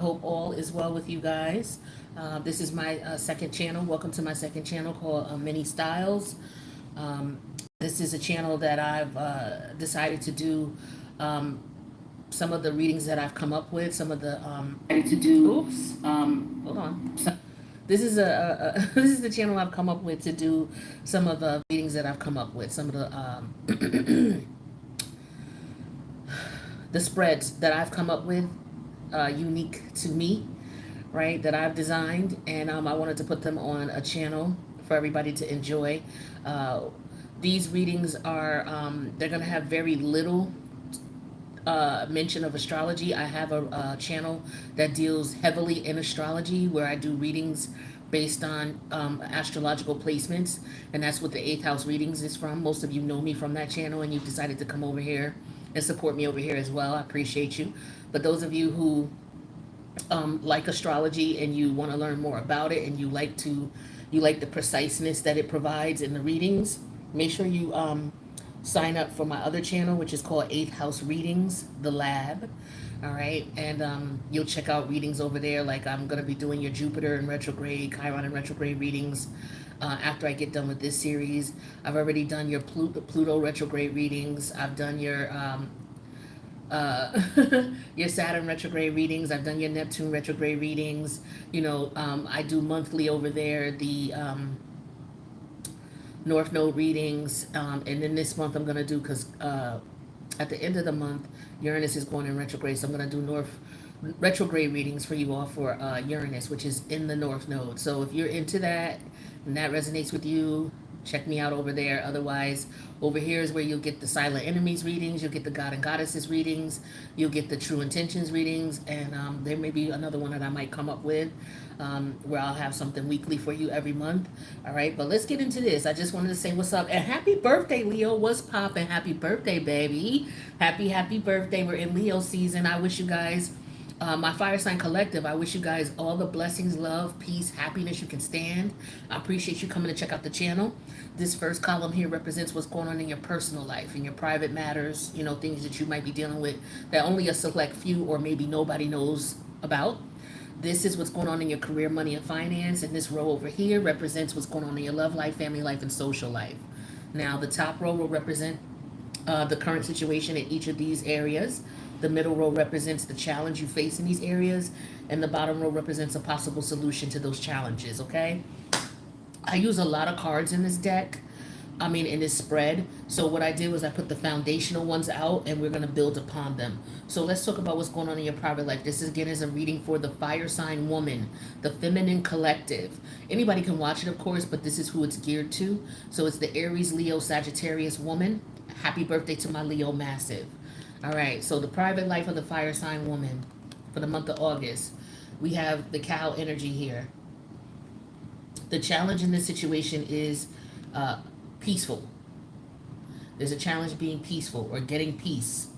Hope all is well with you guys. This is my second channel. Welcome to my second channel called Mini Styles. Um, this is a channel that I've decided to do some of the readings that I've come up with, some of the oops, hold on. This is this is the channel I've come up with to do some of the readings that I've come up with, some of the spreads that I've come up with, unique to me, right, that I've designed, and I wanted to put them on a channel for everybody to enjoy. Uh, these readings are, they're going to have very little mention of astrology. I have a channel that deals heavily in astrology where I do readings based on astrological placements, and that's what the 8th house readings is from. Most of you know me from that channel, and you've decided to come over here and support me over here as well. I appreciate you. But those of you who like astrology and you want to learn more about it, and you like the preciseness that it provides in the readings, make sure you sign up for my other channel, which is called 8th House Readings, the lab. All right, and you'll check out readings over there. Like, I'm going to be doing your Jupiter in retrograde, Chiron in retrograde readings after I get done with this series. I've already done your Pluto retrograde readings. I've done your uh, your Saturn retrograde readings. I've done your Neptune retrograde readings. You know, I do monthly over there the North Node readings, and then this month I'm gonna do, because at the end of the month Uranus is going in retrograde, so I'm gonna do North retrograde readings for you all for Uranus, which is in the North Node. So if you're into that and that resonates with you, check me out over there. Otherwise, over here is where you'll get the silent enemies readings, you'll get the God and Goddesses readings, you'll get the true intentions readings, and there may be another one that I might come up with where I'll have something weekly for you every month. All right, but let's get into this. I just wanted to say what's up, and happy birthday, Leo. What's poppin'? Happy birthday, baby. Happy birthday. We're in Leo season. I wish you guys, my fire sign collective, I wish you guys all the blessings, love, peace, happiness you can stand. I appreciate you coming to check out the channel. This first column here represents what's going on in your personal life, in your private matters, you know, things that you might be dealing with that only a select few or maybe nobody knows about. This is what's going on in your career, money, and finance. And this row over here represents what's going on in your love life, family life, and social life. Now, the top row will represent the current situation in each of these areas. The middle row represents the challenge you face in these areas, and the bottom row represents a possible solution to those challenges, okay? I use a lot of cards in this deck, in this spread. So what I did was I put the foundational ones out, and we're going to build upon them. So let's talk about what's going on in your private life. This, again, is a reading for the fire sign woman, the feminine collective. Anybody can watch it, of course, but this is who it's geared to. So it's the Aries, Leo, Sagittarius woman. Happy birthday to my Leo massive. All right, so the private life of the fire sign woman for the month of August. We have the cow energy here. The challenge in this situation is peaceful. There's a challenge being peaceful or getting peace.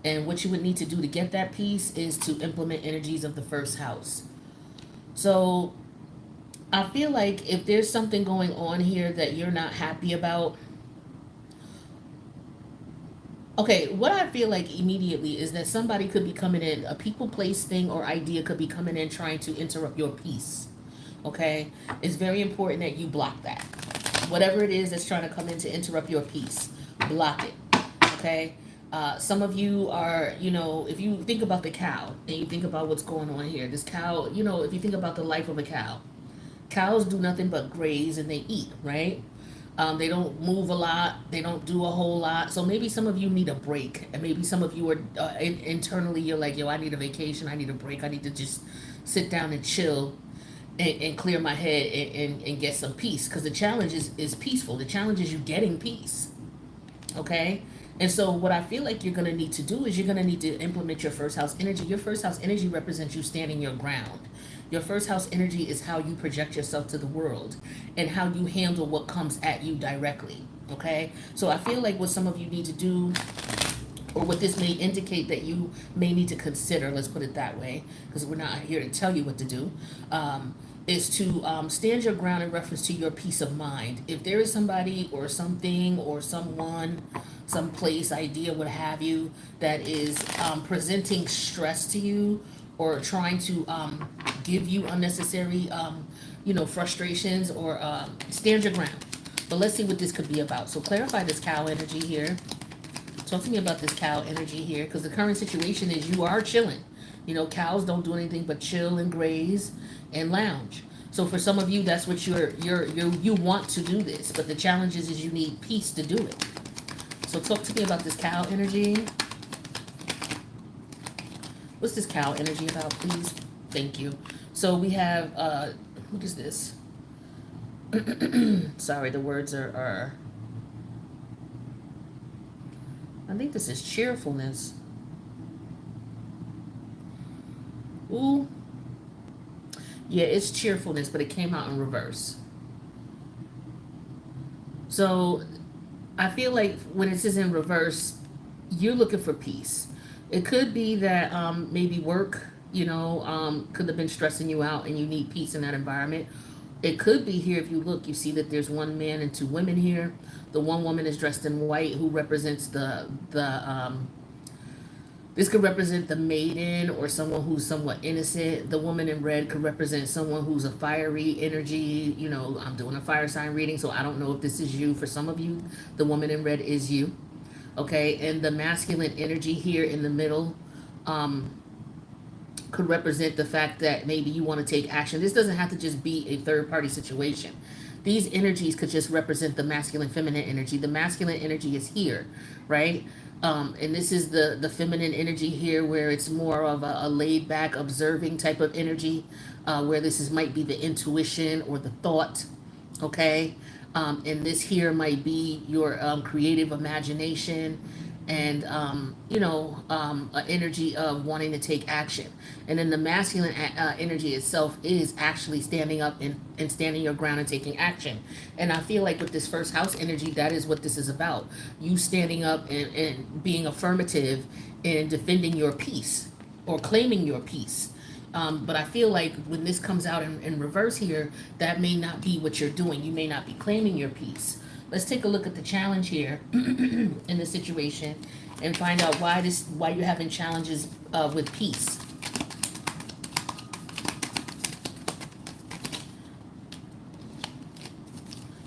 And what you would need to do to get that peace is to implement energies of the first house. So I feel like if there's something going on here that you're not happy about, okay, what I feel like immediately is that somebody could be coming in, a people, place, thing, or idea could be coming in trying to interrupt your peace. Okay? It's very important that you block that. Whatever it is that's trying to come in to interrupt your peace, block it. Okay? Some of you are, if you think about the cow and you think about what's going on here, this cow, if you think about the life of a cow, cows do nothing but graze and they eat, right? They don't move a lot. They don't do a whole lot. So maybe some of you need a break. And maybe some of you are internally, you're like, yo, I need a vacation. I need a break. I need to just sit down and chill and clear my head and get some peace. Because the challenge is peaceful. The challenge is you getting peace. Okay? And so what I feel like you're going to need to do is you're going to need to implement your first house energy. Your first house energy represents you standing your ground. Your first house energy is how you project yourself to the world and how you handle what comes at you directly, okay? So I feel like what some of you need to do, or what this may indicate that you may need to consider, let's put it that way, because we're not here to tell you what to do, is to stand your ground in reference to your peace of mind. If there is somebody or something or someone, some place, idea, what have you, that is presenting stress to you or trying to give you unnecessary, frustrations, or stand your ground. But let's see what this could be about. So clarify this cow energy here. Talk to me about this cow energy here, because the current situation is you are chilling. Cows don't do anything but chill and graze and lounge. So for some of you, that's what you want to do this, but the challenge is you need peace to do it. So talk to me about this cow energy. What's this cow energy about, please? Thank you. So we have, what is this? Sorry, the words are, I think this is cheerfulness. Ooh. Yeah, it's cheerfulness, but it came out in reverse. So I feel like when it says in reverse, you're looking for peace. It could be that maybe work, could have been stressing you out and you need peace in that environment. It could be here, if you look, you see that there's one man and two women here. The one woman is dressed in white, who represents this could represent the maiden or someone who's somewhat innocent. The woman in red could represent someone who's a fiery energy. I'm doing a fire sign reading, so I don't know if this is you. For some of you, the woman in red is you. Okay, and the masculine energy here in the middle could represent the fact that maybe you want to take action. This doesn't have to just be a third party situation. These energies could just represent the masculine feminine energy. The masculine energy is here, right? And this is the feminine energy here, where it's more of a laid back, observing type of energy, where might be the intuition or the thought, okay? And this here might be your creative imagination and, an energy of wanting to take action. And then the masculine energy itself is actually standing up and standing your ground and taking action. And I feel like with this first house energy, that is what this is about. You standing up and being affirmative and defending your peace or claiming your peace. But I feel like when this comes out in reverse here, that may not be what you're doing. You may not be claiming your peace. Let's take a look at the challenge here in the situation and find out why you're having challenges with peace.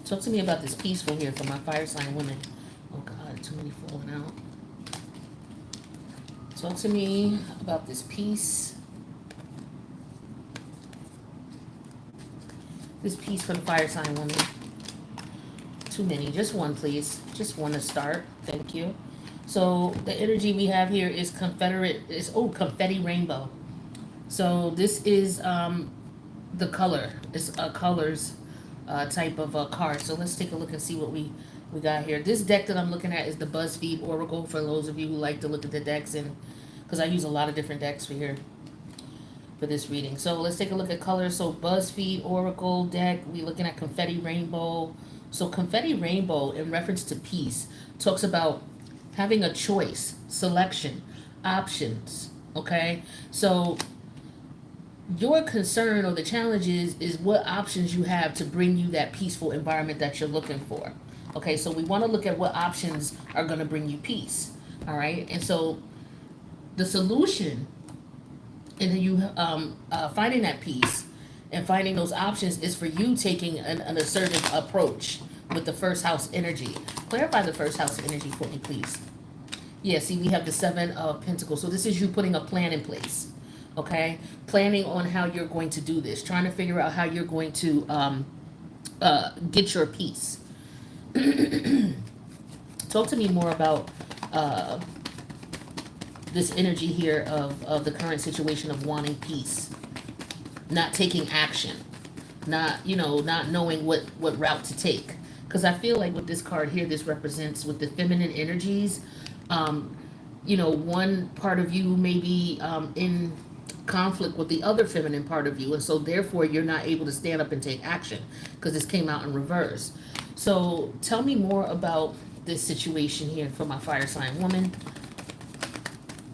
Talk to me about this peaceful here for my fire sign women. Oh God, too many falling out. Talk to me about this peace. This piece for the fire sign woman. Too many. Just one, please. Just one to start. Thank you. So the energy we have here is confetti rainbow. So this is the color. It's a colors type of card. So let's take a look and see what we got here. This deck that I'm looking at is the BuzzFeed Oracle, for those of you who like to look at the decks, and because I use a lot of different decks for this reading. So let's take a look at colors. So BuzzFeed Oracle deck, we're looking at confetti rainbow. So confetti rainbow, in reference to peace, talks about having a choice, selection, options. Okay, so your concern or the challenge is what options you have to bring you that peaceful environment that you're looking for. Okay, so we want to look at what options are going to bring you peace. All right, and so the solution in you finding that peace and finding those options is for you taking an assertive approach with the first house energy. Clarify the first house energy for me, please. Yeah, see, we have the 7 of Pentacles. So this is you putting a plan in place, okay? Planning on how you're going to do this, trying to figure out how you're going to get your peace. Talk to me more about this energy here of the current situation of wanting peace, not taking action, not knowing what route to take. Because I feel like with this card here, this represents with the feminine energies, one part of you may be in conflict with the other feminine part of you, and so therefore you're not able to stand up and take action because this came out in reverse. So tell me more about this situation here for my fire sign woman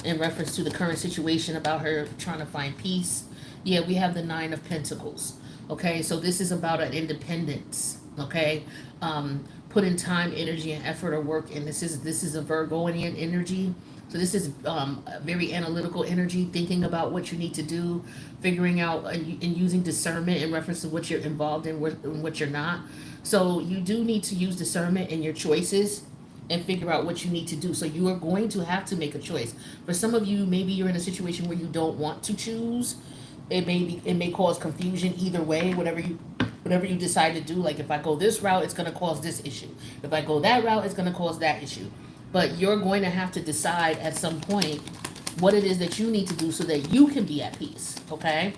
in reference to the current situation about her trying to find peace. Yeah, we have the 9 of Pentacles. Okay, so this is about an independence. Okay, put in time, energy, and effort or work, and this is a Virgoian energy. So this is very analytical energy, thinking about what you need to do, figuring out and using discernment in reference to what you're involved in and what you're not. So you do need to use discernment in your choices and figure out what you need to do. So you are going to have to make a choice. For some of you, maybe you're in a situation where you don't want to choose. It may cause confusion either way, whatever you decide to do. Like if I go this route, it's going to cause this issue. If I go that route, it's going to cause that issue. But you're going to have to decide at some point what it is that you need to do so that you can be at peace. Okay?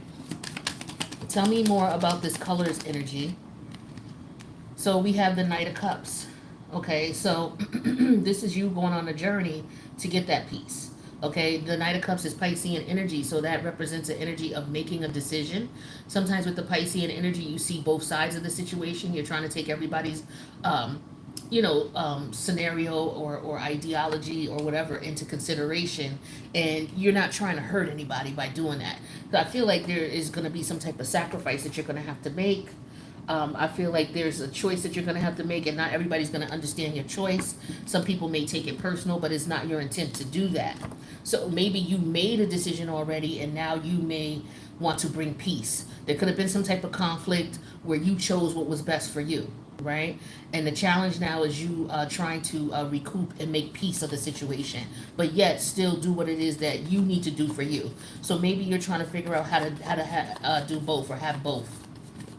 Tell me more about this colors energy. So we have the Knight of Cups. Okay, so this is you going on a journey to get that peace. Okay, the Knight of Cups is Piscean energy, so that represents an energy of making a decision. Sometimes with the Piscean energy, you see both sides of the situation. You're trying to take everybody's, scenario or ideology or whatever into consideration, and you're not trying to hurt anybody by doing that. So I feel like there is going to be some type of sacrifice that you're going to have to make. I feel like there's a choice that you're going to have to make, and not everybody's going to understand your choice. Some people may take it personal, but it's not your intent to do that. So maybe you made a decision already, and now you may want to bring peace. There could have been some type of conflict where you chose what was best for you, right? And the challenge now is you trying to recoup and make peace of the situation, but yet still do what it is that you need to do for you. So maybe you're trying to figure out how to do both or have both.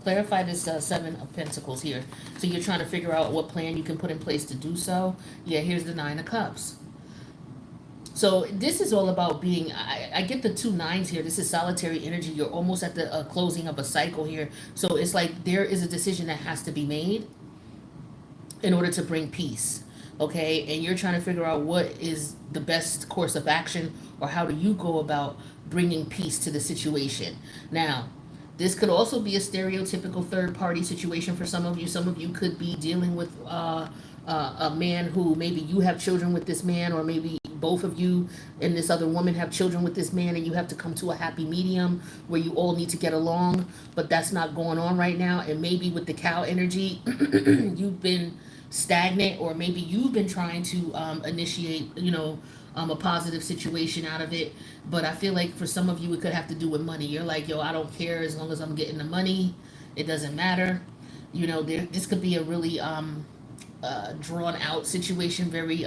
Clarify this Seven of Pentacles here. So you're trying to figure out what plan you can put in place to do so. Yeah, here's the Nine of Cups. So this is all about being, I get the two nines here. This is solitary energy. You're almost at the closing of a cycle here. So it's like there is a decision that has to be made in order to bring peace. Okay, and you're trying to figure out what is the best course of action, or how do you go about bringing peace to the situation. Now, this could also be a stereotypical third party situation for some of you. Some of you could be dealing with a man who maybe you have children with this man, or maybe both of you and this other woman have children with this man, and you have to come to a happy medium where you all need to get along, but that's not going on right now. And maybe with the cow energy, you've been stagnant, or maybe you've been trying to initiate, a positive situation out of it. But I feel like for some of you, it could have to do with money. You're like, yo, I don't care as long as I'm getting the money. It doesn't matter. This could be a really drawn out situation, very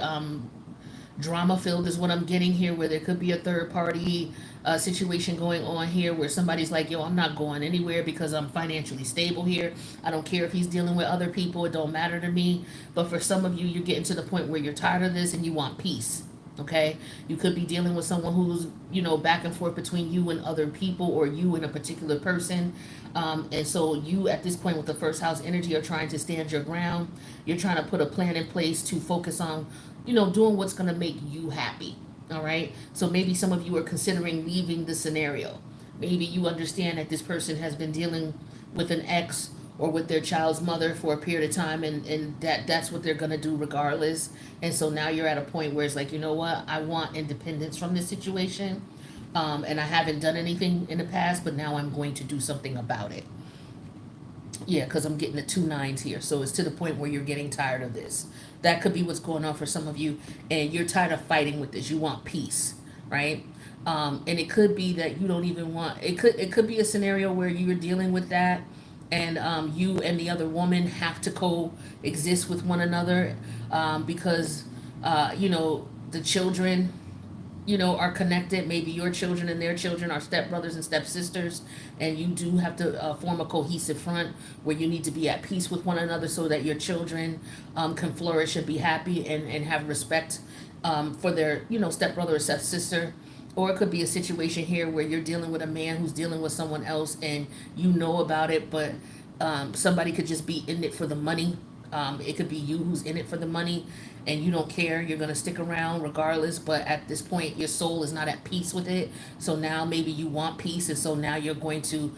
drama filled is what I'm getting here, where there could be a third party situation going on here where somebody's like, yo, I'm not going anywhere because I'm financially stable here. I don't care if he's dealing with other people. It don't matter to me. But for some of you, you're getting to the point where you're tired of this and you want peace. Okay, you could be dealing with someone who's, back and forth between you and other people, or you and a particular person. And so you, at this point with the first house energy, are trying to stand your ground. You're trying to put a plan in place to focus on, doing what's going to make you happy. All right. So maybe some of you are considering leaving the scenario. Maybe you understand that this person has been dealing with an ex or with their child's mother for a period of time, and that's what they're going to do regardless. And so now you're at a point where it's like, you know what, I want independence from this situation, and I haven't done anything in the past, but now I'm going to do something about it. Yeah, because I'm getting the two nines here. So it's to the point where you're getting tired of this. That could be what's going on for some of you, and you're tired of fighting with this. You want peace, right? And it could be that you don't even want, it could be a scenario where you're dealing with that, and you and the other woman have to coexist with one another, because the children, are connected. Maybe your children and their children are stepbrothers and stepsisters, and you do have to form a cohesive front where you need to be at peace with one another so that your children can flourish and be happy and have respect for their, stepbrother or stepsister. Or it could be a situation here where you're dealing with a man who's dealing with someone else, and you know about it, but somebody could just be in it for the money. It could be you who's in it for the money, and you don't care. You're going to stick around regardless, but at this point, your soul is not at peace with it. So now maybe you want peace, and so now you're going to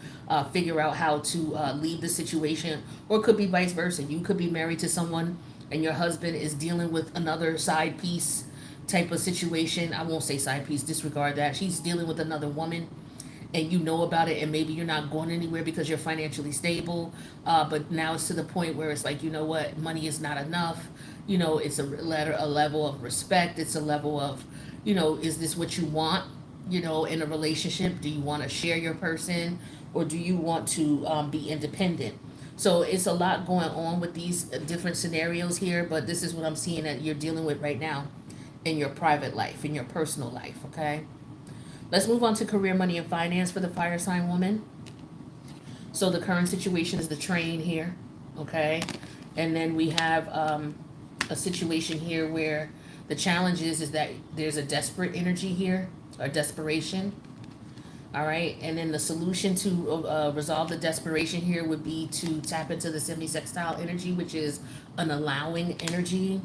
figure out how to leave the situation. Or it could be vice versa. You could be married to someone, and your husband is dealing with another side piece type of situation. I won't say side piece, disregard that. She's dealing with another woman, and you know about it, and maybe you're not going anywhere because you're financially stable, but now it's to the point where it's like, you know what, money is not enough. It's a level of respect. It's a level of, is this what you want, in a relationship? Do you want to share your person, or do you want to be independent? So it's a lot going on with these different scenarios here, but this is what I'm seeing that you're dealing with right now in your private life, in your personal life, okay? Let's move on to career, money, and finance for the fire sign woman. So the current situation is the train here, okay? And then we have a situation here where the challenge is that there's a desperate energy here, or desperation. All right, and then the solution to resolve the desperation here would be to tap into the semi-sextile energy, which is an allowing energy.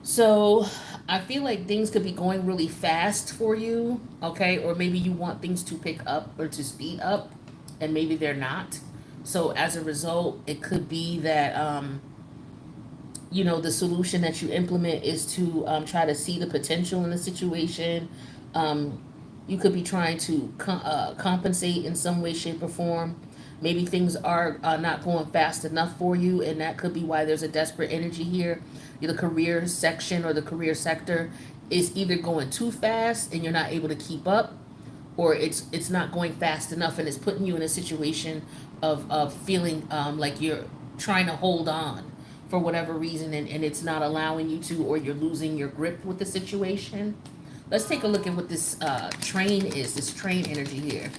So I feel like things could be going really fast for you, okay? Or maybe you want things to pick up or to speed up, and maybe they're not. So as a result, it could be that the solution that you implement is to try to see the potential in the situation. You could be trying to compensate in some way, shape, or form. Maybe things are not going fast enough for you, and that could be why there's a desperate energy here. The career section or the career sector is either going too fast and you're not able to keep up, or it's not going fast enough and it's putting you in a situation of feeling like you're trying to hold on for whatever reason, and it's not allowing you to, or you're losing your grip with the situation. Let's take a look at what this train is, this train energy here.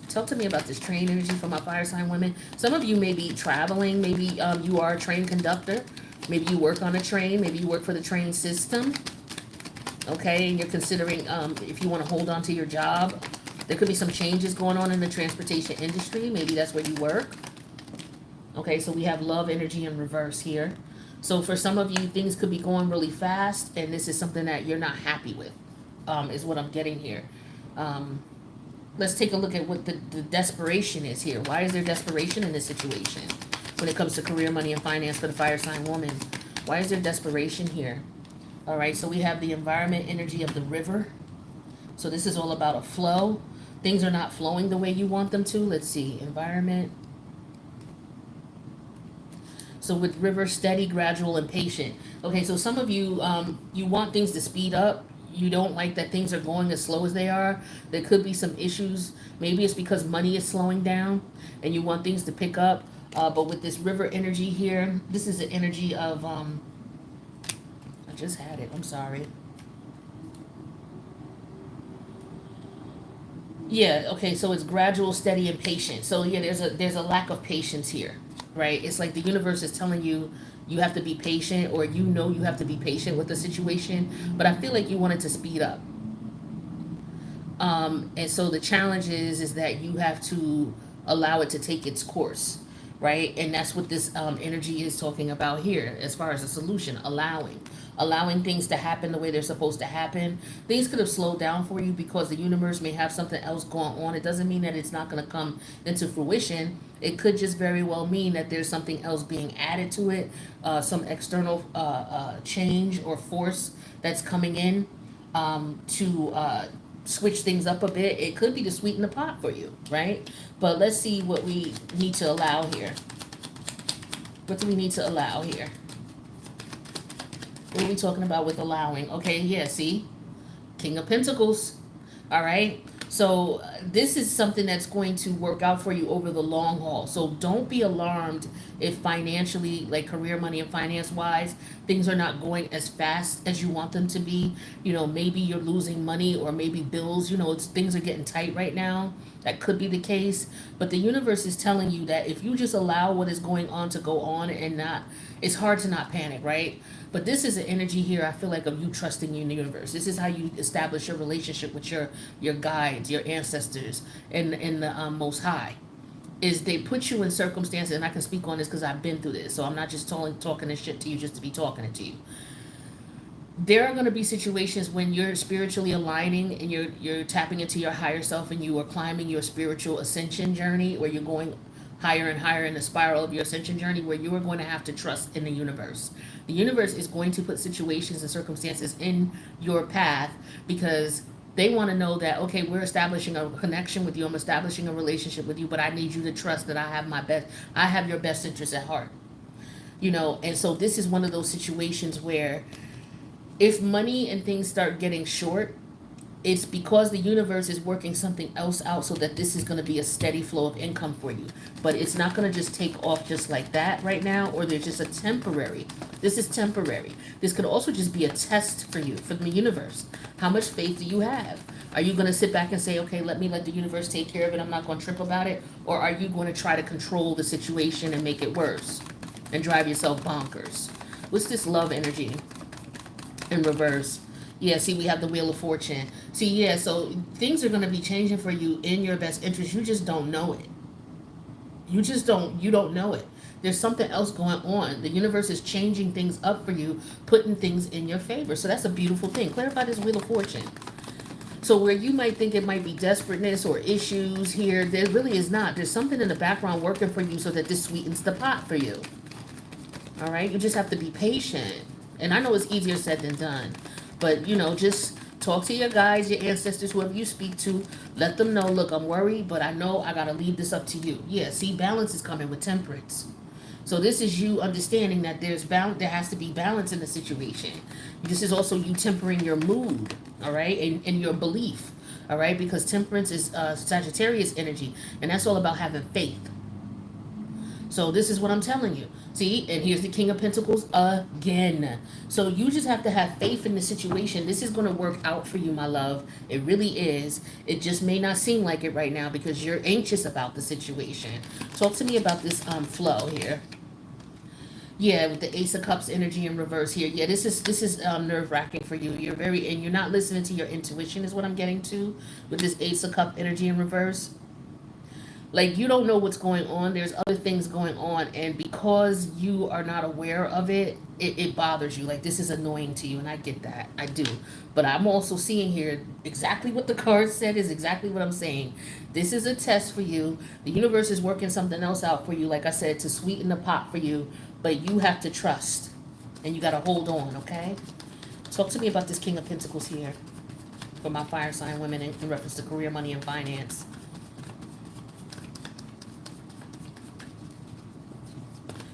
Talk to me about this train energy for my fire sign women. Some of you may be traveling. Maybe you are a train conductor. Maybe you work on a train. Maybe you work for the train system. Okay, and you're considering if you want to hold on to your job. There could be some changes going on in the transportation industry. Maybe that's where you work. Okay, so we have love energy in reverse here. So for some of you, things could be going really fast, and this is something that you're not happy with, is what I'm getting here. Let's take a look at what the desperation is here. Why is there desperation in this situation when it comes to career, money, and finance for the fire sign woman? Why is there desperation here? All right, so we have the environment energy of the river. So this is all about a flow. Things are not flowing the way you want them to. Let's see, environment. So with river, steady, gradual, and patient. Okay, so some of you, you want things to speed up. You don't like that things are going as slow as they are. There could be some issues. Maybe it's because money is slowing down and you want things to pick up. But with this river energy here, this is the energy of, I just had it, I'm sorry. Yeah, okay, so it's gradual, steady, and patient. So yeah, there's a lack of patience here, right? It's like the universe is telling you you have to be patient, or you have to be patient with the situation, but I feel like you want it to speed up. And so the challenge is that you have to allow it to take its course, right? And that's what this energy is talking about here as far as a solution, allowing things to happen the way they're supposed to happen. Things could have slowed down for you because the universe may have something else going on. It doesn't mean that it's not going to come into fruition. It could just very well mean that there's something else being added to it, some external change or force that's coming in to switch things up a bit. It could be to sweeten the pot for you, right? But let's see what we need to allow here. What do we need to allow here? What are we talking about with allowing? Okay, yeah, see? King of Pentacles. All right? So this is something that's going to work out for you over the long haul. So don't be alarmed if financially, like career, money, and finance wise, things are not going as fast as you want them to be. Maybe you're losing money, or maybe bills, things are getting tight right now. That could be the case. But the universe is telling you that if you just allow what is going on to go on and not, it's hard to not panic, right? But this is an energy here, I feel like, of you trusting in the universe. This is how you establish your relationship with your guides, your ancestors, and the Most High. Is they put you in circumstances, and I can speak on this because I've been through this, so I'm not just talking this shit to you just to be talking it to you. There are going to be situations when you're spiritually aligning and you're tapping into your higher self, and you are climbing your spiritual ascension journey, where you're going higher and higher in the spiral of your ascension journey, where you are going to have to trust in the universe. The universe is going to put situations and circumstances in your path because they want to know that, okay, we're establishing a connection with you, I'm establishing a relationship with you, but I need you to trust that I have your best interest at heart. And so this is one of those situations where If money and things start getting short, it's because the universe is working something else out so that this is going to be a steady flow of income for you. But it's not going to just take off just like that right now, or there's just a temporary. This is temporary. This could also just be a test for you, from the universe. How much faith do you have? Are you going to sit back and say, okay, let the universe take care of it, I'm not going to trip about it? Or are you going to try to control the situation and make it worse and drive yourself bonkers? What's this love energy in reverse? Yeah, see, we have the Wheel of Fortune. See, yeah, so things are going to be changing for you in your best interest. You just don't know it. You don't know it. There's something else going on. The universe is changing things up for you, putting things in your favor. So that's a beautiful thing. Clarify this Wheel of Fortune. So where you might think it might be desperateness or issues here, there really is not. There's something in the background working for you so that this sweetens the pot for you. All right? You just have to be patient. And I know it's easier said than done. But, just talk to your guides, your ancestors, whoever you speak to. Let them know, look, I'm worried, but I know I got to leave this up to you. Yeah, see, balance is coming with temperance. So this is you understanding that there has to be balance in the situation. This is also you tempering your mood, all right, and your belief, all right, because temperance is Sagittarius energy, and that's all about having faith. So this is what I'm telling you. See, and here's the King of Pentacles again. So you just have to have faith in the situation. This is going to work out for you, my love. It really is. It just may not seem like it right now because you're anxious about the situation. Talk to me about this flow here. Yeah, with the Ace of Cups energy in reverse here. Yeah, this is nerve-wracking for you. You're not listening to your intuition is what I'm getting to with this Ace of Cup energy in reverse. Like, you don't know what's going on. There's other things going on. And because you are not aware of it, it bothers you. Like, this is annoying to you. And I get that. I do. But I'm also seeing here exactly what the card said is exactly what I'm saying. This is a test for you. The universe is working something else out for you, like I said, to sweeten the pot for you. But you have to trust. And you got to hold on, okay? Talk to me about this King of Pentacles here for my fire sign women in reference to career, money, and finance.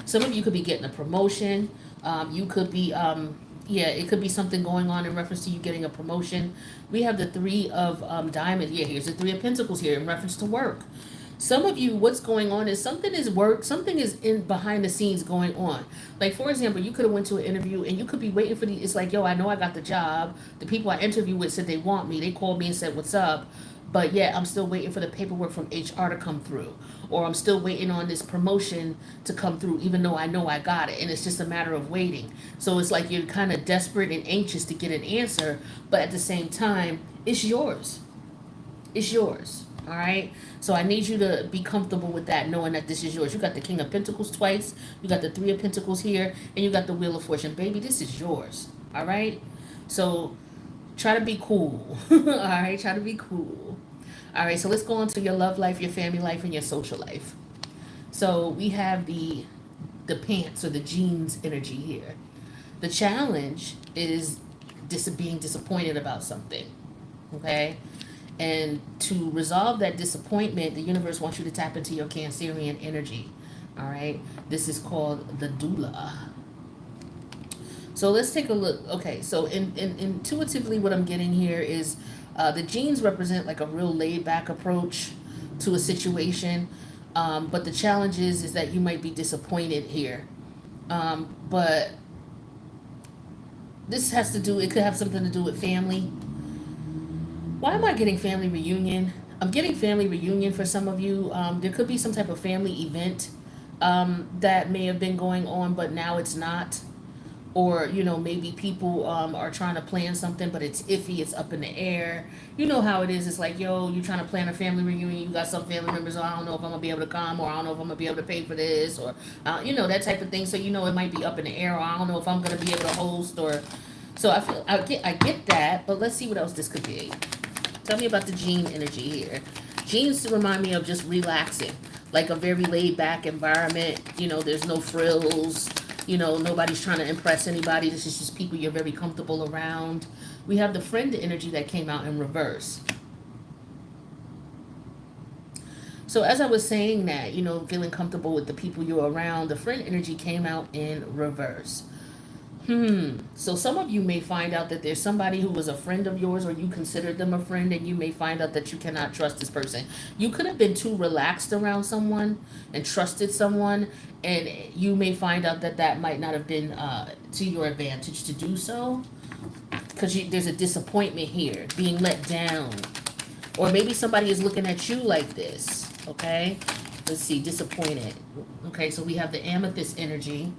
Some of you could be getting a promotion. You could be, it could be something going on in reference to you getting a promotion. We have the Three of Diamonds. Yeah, here's the Three of Pentacles here in reference to work. Some of you, what's going on is something is something is in behind the scenes going on. Like, for example, you could have went to an interview and you could be waiting for it's like, yo, I know I got the job. The people I interviewed with said they want me. They called me and said, what's up? But yeah, I'm still waiting for the paperwork from HR to come through. Or I'm still waiting on this promotion to come through, even though I know I got it. And it's just a matter of waiting. So it's like you're kind of desperate and anxious to get an answer. But at the same time, it's yours. It's yours. All right? So I need you to be comfortable with that, knowing that this is yours. You got the King of Pentacles twice. You got the Three of Pentacles here. And you got the Wheel of Fortune. Baby, this is yours. All right? So try to be cool. All right? Try to be cool. All right, so let's go on to your love life, your family life, and your social life. So we have the pants or the jeans energy here. The challenge is being disappointed about something, okay? And to resolve that disappointment, the universe wants you to tap into your Cancerian energy, all right? This is called the doula. So let's take a look. Okay, so intuitively what I'm getting here is the jeans represent like a real laid-back approach to a situation, but the challenge is that you might be disappointed here. But this it could have something to do with family. Why am I getting family reunion? I'm getting family reunion for some of you. There could be some type of family event that may have been going on, but now it's not. Or, maybe people are trying to plan something, but it's iffy, it's up in the air. You know how it is. It's like, yo, you're trying to plan a family reunion. You got some family members, I don't know if I'm going to be able to come, or I don't know if I'm going to be able to pay for this, or, that type of thing. So, it might be up in the air, or I don't know if I'm going to be able to host, or... So I get that, but let's see what else this could be. Tell me about the jean energy here. Jeans remind me of just relaxing, like a very laid-back environment. There's no frills. Nobody's trying to impress anybody. This is just people you're very comfortable around. We have the friend energy that came out in reverse. So as I was saying that, feeling comfortable with the people you're around, the friend energy came out in reverse. So some of you may find out that there's somebody who was a friend of yours, or you considered them a friend, and you may find out that you cannot trust this person. You could have been too relaxed around someone and trusted someone, and you may find out that that might not have been to your advantage to do so, because there's a disappointment here, being let down. Or maybe somebody is looking at you like this, okay? Let's see, disappointed. Okay, so we have the amethyst energy.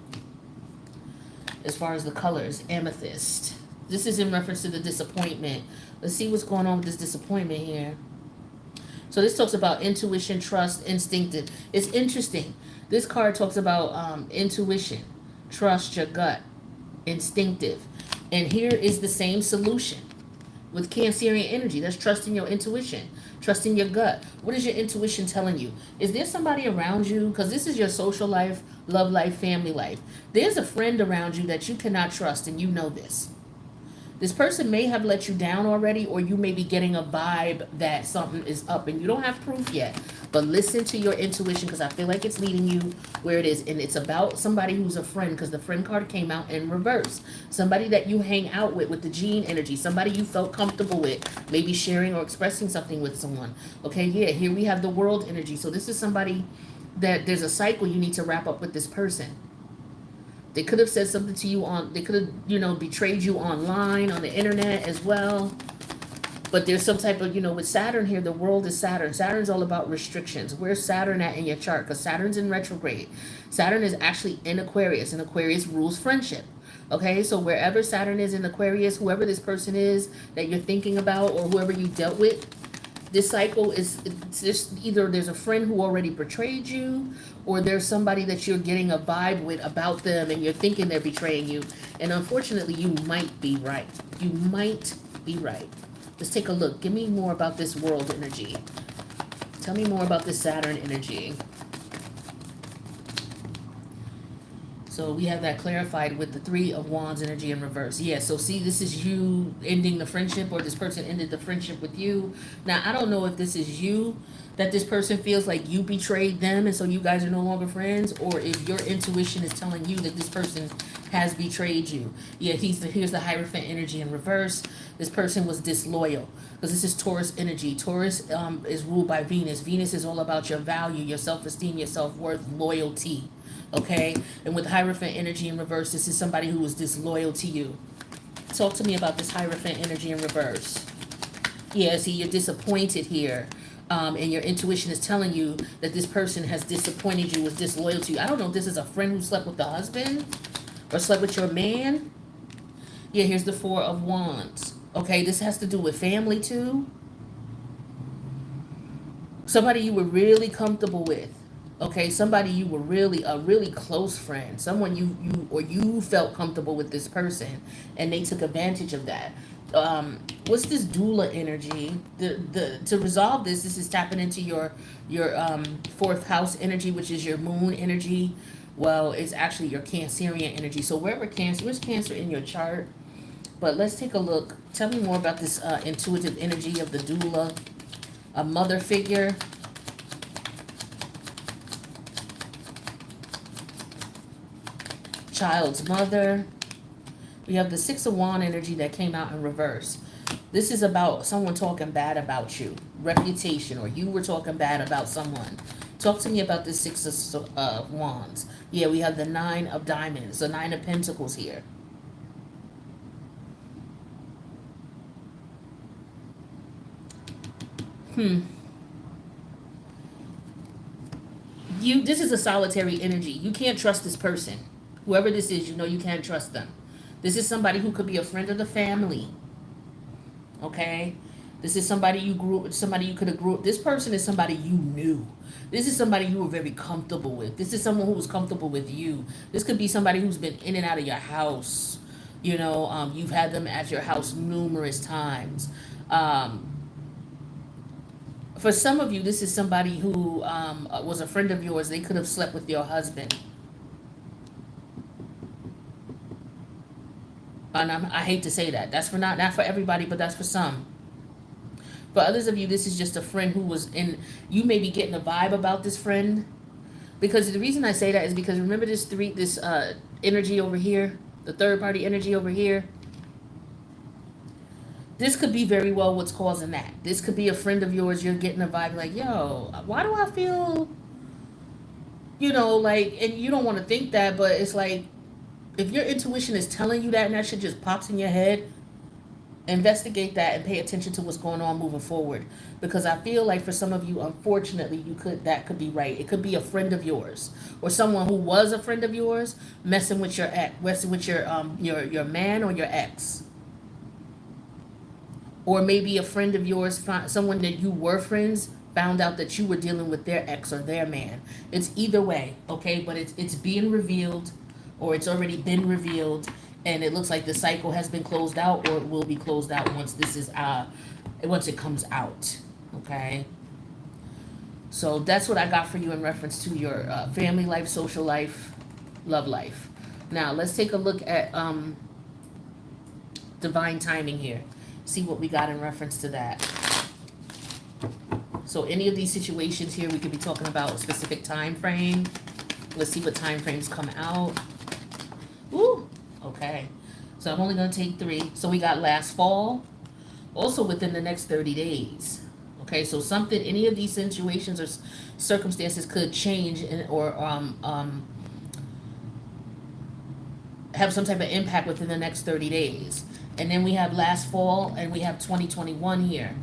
As far as the colors, amethyst. This is in reference to the disappointment. Let's see what's going on with this disappointment here. So this talks about intuition, trust, instinctive. It's interesting. This card talks about intuition, trust your gut, instinctive. And here is the same solution with Cancerian energy. That's trusting your intuition, trusting your gut. What is your intuition telling you? Is there somebody around you? Because this is your social life, love life, family life. There's a friend around you that you cannot trust, and you know this. This person may have let you down already, or you may be getting a vibe that something is up, and you don't have proof yet. But listen to your intuition, because I feel like it's leading you where it is. And it's about somebody who's a friend, because the friend card came out in reverse. Somebody that you hang out with the gene energy. Somebody you felt comfortable with, maybe sharing or expressing something with someone. Okay, yeah, here we have the world energy. So this is somebody that there's a cycle you need to wrap up with this person. They could have said something to you they could have, betrayed you online, on the internet as well. But there's some type of, with Saturn here, the world is Saturn. Saturn's all about restrictions. Where's Saturn at in your chart? Because Saturn's in retrograde. Saturn is actually in Aquarius, and Aquarius rules friendship. Okay, so wherever Saturn is in Aquarius, whoever this person is that you're thinking about, or whoever you dealt with, this cycle is just either there's a friend who already betrayed you, or there's somebody that you're getting a vibe with about them and you're thinking they're betraying you. And unfortunately, you might be right. You might be right. Let's take a look. Give me more about this world energy. Tell me more about this Saturn energy. So we have that clarified with the Three of Wands energy in reverse. Yeah, so see, this is you ending the friendship, or this person ended the friendship with you. Now, I don't know if this is you, that this person feels like you betrayed them and so you guys are no longer friends, or if your intuition is telling you that this person has betrayed you. Yeah, here's the Hierophant energy in reverse. This person was disloyal, because this is Taurus energy. Taurus is ruled by Venus. Venus is all about your value, your self-esteem, your self-worth, loyalty. Okay, and with Hierophant energy in reverse, this is somebody who is disloyal to you. Talk to me about this Hierophant energy in reverse. Yeah, see, you're disappointed here, and your intuition is telling you that this person has disappointed you, was disloyal to you. I don't know if this is a friend who slept with the husband or slept with your man. Yeah, here's the Four of Wands. Okay, this has to do with family too. Somebody you were really comfortable with. Okay, somebody you were a really close friend, someone you felt comfortable with this person, and they took advantage of that. What's this doula energy? To resolve this is tapping into your fourth house energy, which is your moon energy. Well, it's actually your Cancerian energy. So where's Cancer in your chart? But let's take a look. Tell me more about this intuitive energy of the doula, a mother figure. Child's mother. We have the Six of Wands energy that came out in reverse. This is about someone talking bad about you, reputation, or you were talking bad about someone. Talk to me about this Six of Wands. Yeah, we have the Nine of Diamonds, the Nine of Pentacles here. This is a solitary energy. You can't trust this person. Whoever this is, you can't trust them. This is somebody who could be a friend of the family. Okay? This is somebody you could have grew up. This person is somebody you knew. This is somebody you were very comfortable with. This is someone who was comfortable with you. This could be somebody who's been in and out of your house. You've had them at your house numerous times. For some of you, this is somebody who was a friend of yours. They could have slept with your husband. And I hate to say that. That's not for everybody, but that's for some. For others of you, this is just a friend who was in. You may be getting a vibe about this friend, because the reason I say that is because remember this energy over here. the third party energy over here, this could be very well what's causing that. This could be a friend of yours. You're getting a vibe like, yo, why do I feel, like, and you don't want to think that, but it's like, if your intuition is telling you that and that shit just pops in your head, investigate that and pay attention to what's going on moving forward. Because I feel like for some of you, unfortunately, that could be right. It could be a friend of yours or someone who was a friend of yours messing with your ex, messing with your man or your ex. Or maybe a friend of yours, someone that you were friends, found out that you were dealing with their ex or their man. It's either way, okay? But it's being revealed, or it's already been revealed, and it looks like the cycle has been closed out, or it will be closed out once once it comes out, okay? So that's what I got for you in reference to your family life, social life, love life. Now let's take a look at divine timing here. See what we got in reference to that. So any of these situations here, we could be talking about a specific time frame. Let's see what time frames come out. Ooh, okay. So I'm only going to take 3. So we got last fall, also within the next 30 days. Okay, so any of these situations or circumstances could change or have some type of impact within the next 30 days. And then we have last fall, and we have 2021 here.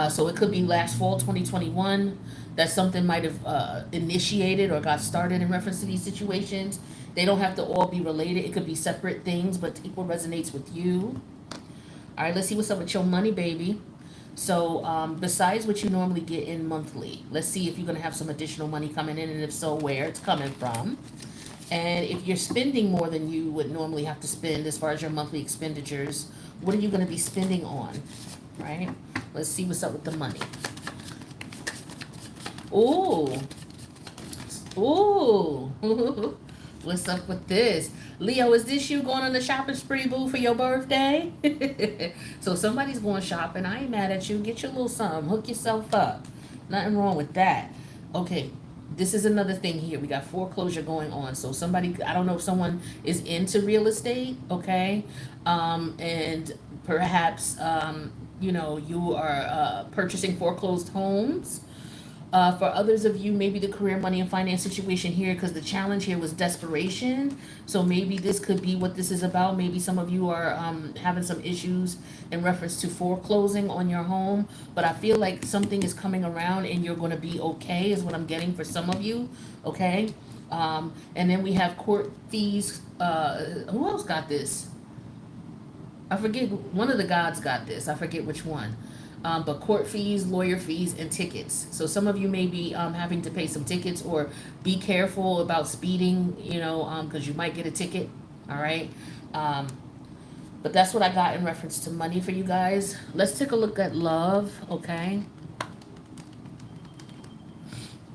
So it could be last fall 2021 that something might have initiated or got started in reference to these situations. They don't have to all be related. It could be separate things, but equal resonates with you. All right, let's see what's up with your money, baby. So besides what you normally get in monthly, let's see if you're going to have some additional money coming in, and if so, where it's coming from. And if you're spending more than you would normally have to spend as far as your monthly expenditures, what are you going to be spending on, right? Let's see what's up with the money. Ooh. Ooh. What's up with this? Leo, is this you going on the shopping spree, boo, for your birthday? So somebody's going shopping. I ain't mad at you. Get your little something. Hook yourself up. Nothing wrong with that. Okay. This is another thing here. We got foreclosure going on. So somebody, I don't know if someone is into real estate, okay? And perhaps, you are purchasing foreclosed homes. For others of you, maybe the career, money, and finance situation here, because the challenge here was desperation. So maybe this could be what this is about. Maybe some of you are having some issues in reference to foreclosing on your home. But I feel like something is coming around and you're going to be okay, is what I'm getting for some of you. Okay. And then we have court fees. Who else got this? I forget. One of the gods got this. I forget which one. But court fees, lawyer fees, and tickets. So some of you may be having to pay some tickets, or be careful about speeding, because you might get a ticket. All right. But that's what I got in reference to money for you guys. Let's take a look at love, okay?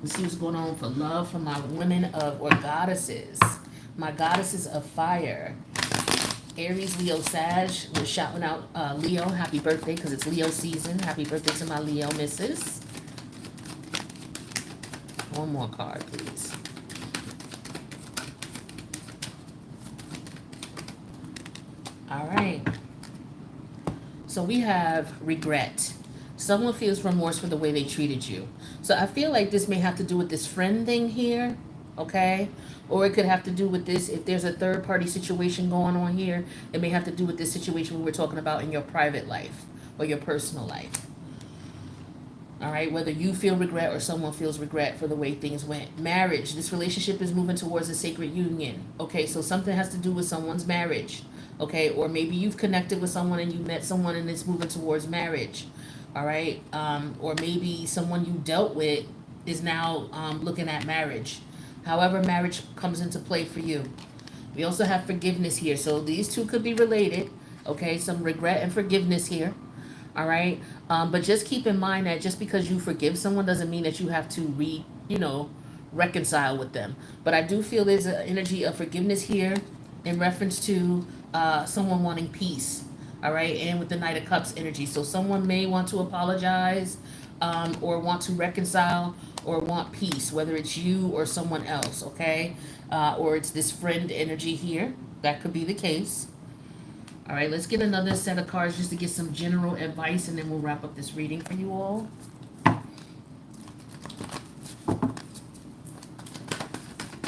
Let's see what's going on for love for my women or goddesses. My goddesses of fire. Aries, Leo, Sag. We're shouting out Leo. Happy birthday, because it's Leo season. Happy birthday to my Leo missus. One more card, please. All right. So we have regret. Someone feels remorse for the way they treated you. So I feel like this may have to do with this friend thing here, okay? Or it could have to do with this, if there's a third party situation going on here, it may have to do with this situation we were talking about in your private life or your personal life. All right, whether you feel regret or someone feels regret for the way things went. Marriage, this relationship is moving towards a sacred union. Okay, so something has to do with someone's marriage. Okay, or maybe you've connected with someone and you met someone and it's moving towards marriage. All right, or maybe someone you dealt with is now looking at marriage. However, marriage comes into play for you. We also have forgiveness here. So these two could be related. Okay, some regret and forgiveness here. All right. But just keep in mind that just because you forgive someone doesn't mean that you have to reconcile with them. But I do feel there's an energy of forgiveness here in reference to someone wanting peace. All right. And with the Knight of Cups energy. So someone may want to apologize or want to reconcile or want peace, whether it's you or someone else. Okay. Or it's this friend energy here. That could be the case. All right, let's get another set of cards just to get some general advice, and then we'll wrap up this reading for you all.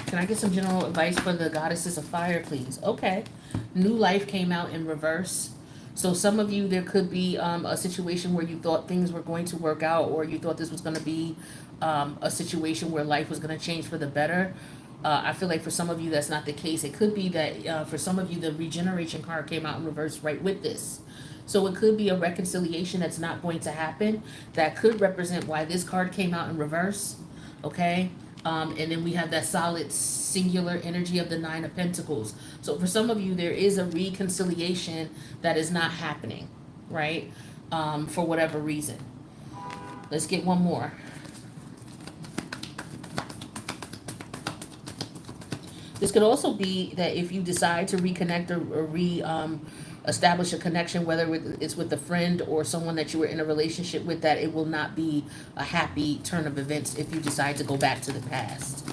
Can I get some general advice for the goddesses of fire, please? Okay. New life came out in reverse. So some of you, there could be a situation where you thought things were going to work out, or you thought this was going to be a situation where life was going to change for the better. I feel like for some of you, that's not the case. It could be that for some of you, the regeneration card came out in reverse right with this. So it could be a reconciliation that's not going to happen. That could represent why this card came out in reverse. Okay. And then we have that solid singular energy of the Nine of Pentacles. So for some of you, there is a reconciliation that is not happening, right? For whatever reason. Let's get one more. This could also be that if you decide to reconnect or establish a connection, whether it's with a friend or someone that you were in a relationship with, that it will not be a happy turn of events if you decide to go back to the past,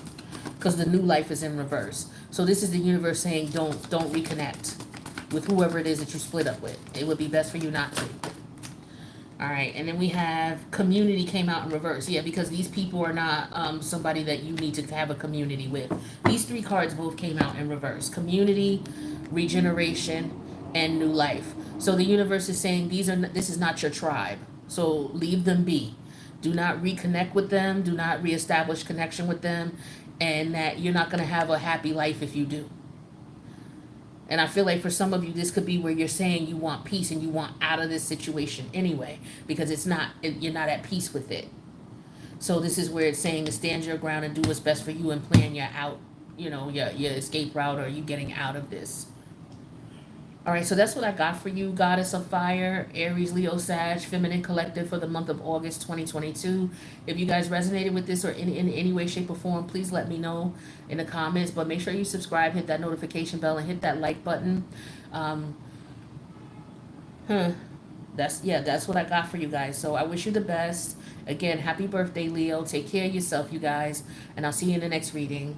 because the new life is in reverse. So this is the universe saying don't reconnect with whoever it is that you split up with. It would be best for you not to. All right, and then we have community came out in reverse. Yeah, because these people are not somebody that you need to have a community with. These three cards both came out in reverse. Community, regeneration, and new life. So the universe is saying this is not your tribe. So leave them be. Do not reconnect with them. Do not reestablish connection with them. And that you're not going to have a happy life if you do. And I feel like for some of you, this could be where you're saying you want peace and you want out of this situation anyway, because you're not at peace with it. So this is where it's saying to stand your ground and do what's best for you and plan your your escape route, or you getting out of this. All right, so that's what I got for you, Goddess of Fire, Aries, Leo, Sag, Feminine Collective for the month of August 2022. If you guys resonated with this or in any way, shape, or form, please let me know in the comments. But make sure you subscribe, hit that notification bell, and hit that like button. That's what I got for you guys. So I wish you the best. Again, happy birthday, Leo. Take care of yourself, you guys. And I'll see you in the next reading.